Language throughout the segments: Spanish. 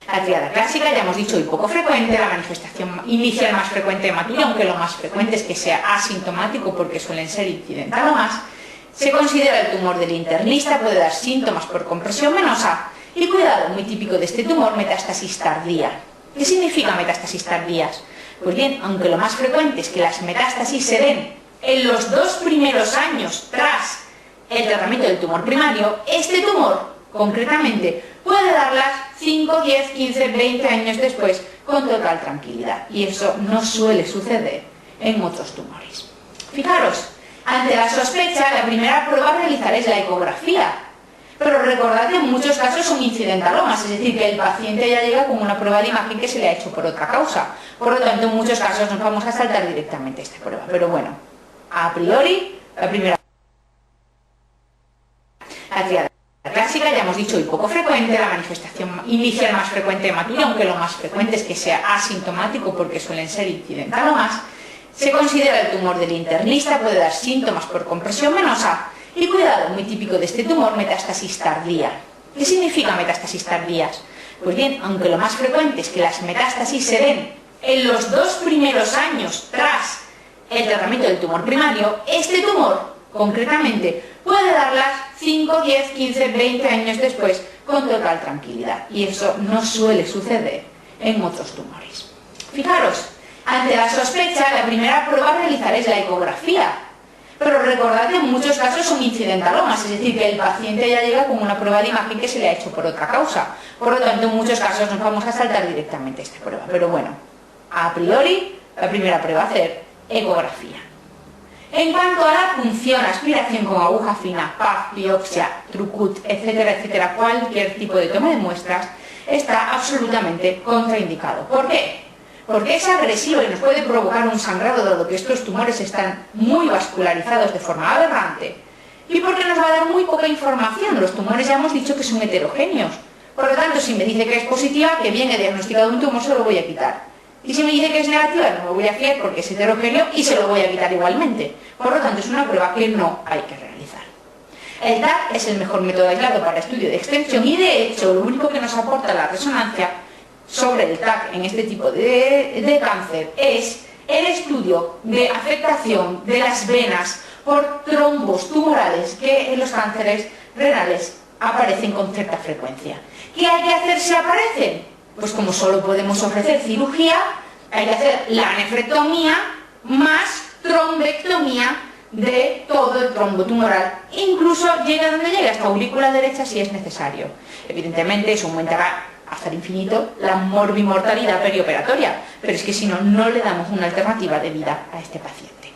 La tríada clásica, ya hemos dicho, y poco frecuente, la manifestación inicial más frecuente hematura, aunque lo más frecuente es que sea asintomático porque suelen ser incidental o más. Se considera el tumor del internista, puede dar síntomas por compresión venosa y, cuidado, muy típico de este tumor, metástasis tardía. ¿Qué significa metástasis tardías? Pues bien, aunque lo más frecuente es que las metástasis se den en los 2 primeros años tras el tratamiento del tumor primario, este tumor, concretamente, puede darlas 5, 10, 15, 20 años después con total tranquilidad. Y eso no suele suceder en otros tumores. Fijaros, ante la sospecha, la primera prueba a realizar es la ecografía. Pero recordad que en muchos casos son incidentalomas, es decir, que el paciente ya llega con una prueba de imagen que se le ha hecho por otra causa. Por lo tanto, en muchos casos nos vamos a saltar directamente esta prueba. Pero bueno, a priori, la primera. La tríada clásica, ya hemos dicho, y poco frecuente, la manifestación inicial más frecuente hematura, aunque lo más frecuente es que sea asintomático porque suelen ser incidental o más. Se considera el tumor del internista, puede dar síntomas por compresión venosa y, cuidado, muy típico de este tumor, metástasis tardía. ¿Qué significa metástasis tardías? Pues bien, aunque lo más frecuente es que las metástasis se den en los 2 primeros años tras el tratamiento del tumor primario, este tumor, concretamente, puede darlas 5, 10, 15, 20 años después con total tranquilidad. Y eso no suele suceder en otros tumores. Fijaros, ante la sospecha, la primera prueba a realizar es la ecografía. Pero recordad que en muchos casos son incidentalomas, es decir, que el paciente ya llega con una prueba de imagen que se le ha hecho por otra causa. Por lo tanto, en muchos casos nos vamos a saltar directamente esta prueba. Pero bueno, a priori, la primera prueba a hacer, ecografía. En cuanto a la punción, aspiración con aguja fina, PAF, biopsia, trucut, etcétera, etcétera, cualquier tipo de toma de muestras, está absolutamente contraindicado. ¿Por qué? Porque es agresivo y nos puede provocar un sangrado, dado que estos tumores están muy vascularizados de forma aberrante, y porque nos va a dar muy poca información. Los tumores ya hemos dicho que son heterogéneos. Por lo tanto, si me dice que es positiva, que bien he diagnosticado un tumor, se lo voy a quitar. Y si me dice que es negativa, no me voy a fiar porque es heterogéneo y se lo voy a quitar igualmente. Por lo tanto, es una prueba que no hay que realizar. El TAC es el mejor método aislado para estudio de extensión y, de hecho, lo único que nos aporta la resonancia sobre el TAC en este tipo de cáncer es el estudio de afectación de las venas por trombos tumorales que en los cánceres renales aparecen con cierta frecuencia. ¿Qué hay que hacer si aparecen? Pues como solo podemos ofrecer cirugía, hay que hacer la nefrectomía más trombectomía de todo el trombo tumoral, incluso llega donde llegue, hasta aurícula derecha si es necesario. Evidentemente eso aumentará hasta el infinito la morbimortalidad perioperatoria, pero es que si no, no le damos una alternativa de vida a este paciente.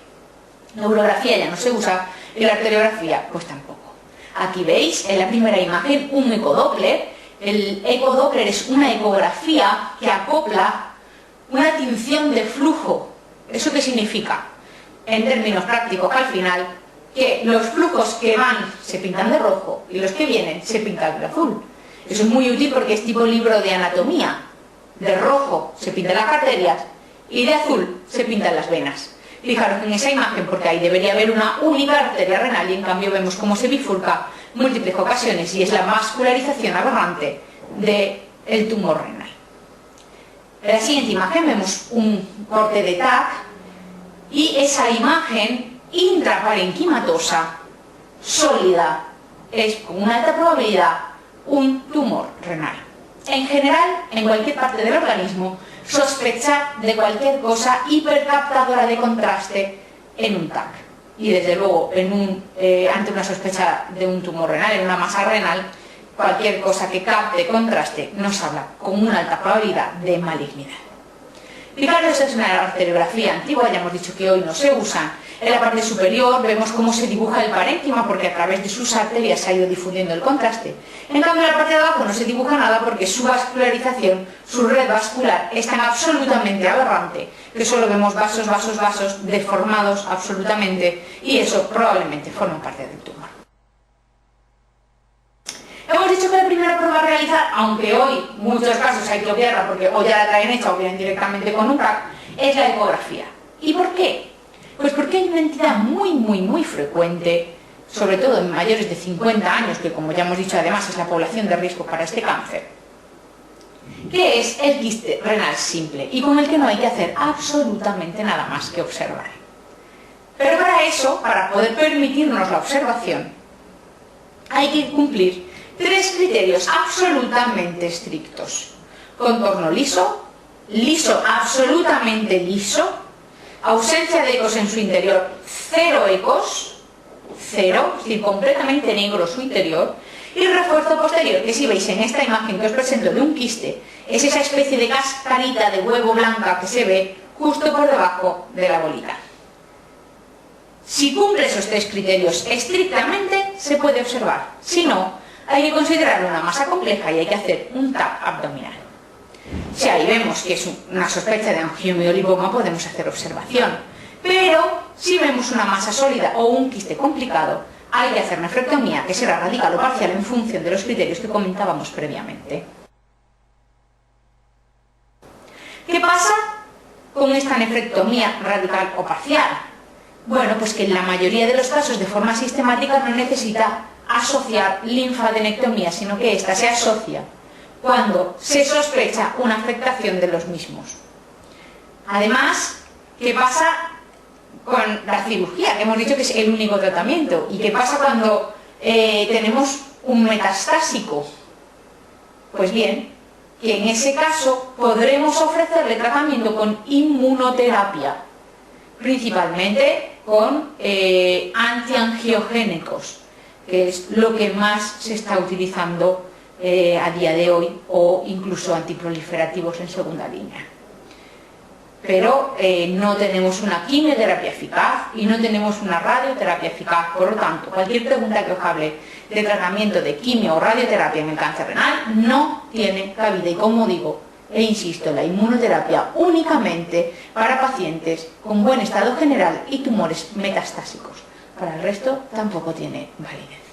La urografía ya no se usa y la arteriografía pues tampoco. Aquí veis en la primera imagen un ecodoppler. El ecodoppler es una ecografía que acopla una tinción de flujo. ¿Eso qué significa? En términos prácticos, al final, que los flujos que van se pintan de rojo y los que vienen se pintan de azul. Eso es muy útil porque es tipo libro de anatomía. De rojo se pintan las arterias y de azul se pintan las venas. Fijaros en esa imagen, porque ahí debería haber una única arteria renal y en cambio vemos cómo se bifurca múltiples ocasiones y es la vascularización aberrante del tumor renal. En la siguiente imagen vemos un corte de TAC y esa imagen intraparenquimatosa sólida es con una alta probabilidad un tumor renal. En general, en cualquier parte del organismo, sospechar de cualquier cosa hipercaptadora de contraste en un TAC. Y desde luego, ante una sospecha de un tumor renal, en una masa renal, cualquier cosa que capte contraste nos habla con una alta probabilidad de malignidad. Fijaros, esta es una arteriografía antigua, ya hemos dicho que hoy no se usan. En la parte superior vemos cómo se dibuja el parénquima porque a través de sus arterias se ha ido difundiendo el contraste. En cambio, en la parte de abajo no se dibuja nada porque su vascularización, su red vascular es tan absolutamente aberrante que solo vemos vasos deformados absolutamente y eso probablemente forma parte del tumor. Hemos dicho que la primera prueba a realizar, aunque hoy en muchos casos hay que obviarla porque o ya la traen hecha o vienen directamente con un TAC, es la ecografía. ¿Y por qué? Pues porque hay una entidad muy frecuente, sobre todo en mayores de 50 años, que como ya hemos dicho además es la población de riesgo para este cáncer, que es el quiste renal simple y con el que no hay que hacer absolutamente nada más que observar. Pero para eso, para poder permitirnos la observación, hay que cumplir 3 criterios absolutamente estrictos: contorno liso, liso absolutamente liso, ausencia de ecos en su interior, 0 ecos, 0, es decir, completamente negro su interior, y refuerzo posterior, que si veis en esta imagen que os presento de un quiste, es esa especie de cascarita de huevo blanca que se ve justo por debajo de la bolita. Si cumple esos 3 criterios estrictamente, se puede observar. Si no, hay que considerar una masa compleja y hay que hacer un TAP abdominal. Si ahí vemos que es una sospecha de angiomiolipoma, podemos hacer observación. Pero si vemos una masa sólida o un quiste complicado, hay que hacer nefrectomía, que será radical o parcial en función de los criterios que comentábamos previamente. ¿Qué pasa con esta nefrectomía radical o parcial? Bueno, pues que en la mayoría de los casos de forma sistemática no necesita asociar linfadenectomía, sino que ésta se asocia cuando se sospecha una afectación de los mismos. Además, ¿qué pasa con la cirugía? Hemos dicho que es el único tratamiento. ¿Y qué pasa cuando tenemos un metastásico? Pues bien, que en ese caso podremos ofrecerle tratamiento con inmunoterapia, principalmente con antiangiogénicos, que es lo que más se está utilizando a día de hoy, o incluso antiproliferativos en segunda línea. Pero no tenemos una quimioterapia eficaz y no tenemos una radioterapia eficaz. Por lo tanto, cualquier pregunta que os hable de tratamiento de quimio o radioterapia en el cáncer renal no tiene cabida. Y como digo e insisto, la inmunoterapia únicamente para pacientes con buen estado general y tumores metastásicos. Para el resto tampoco tiene validez.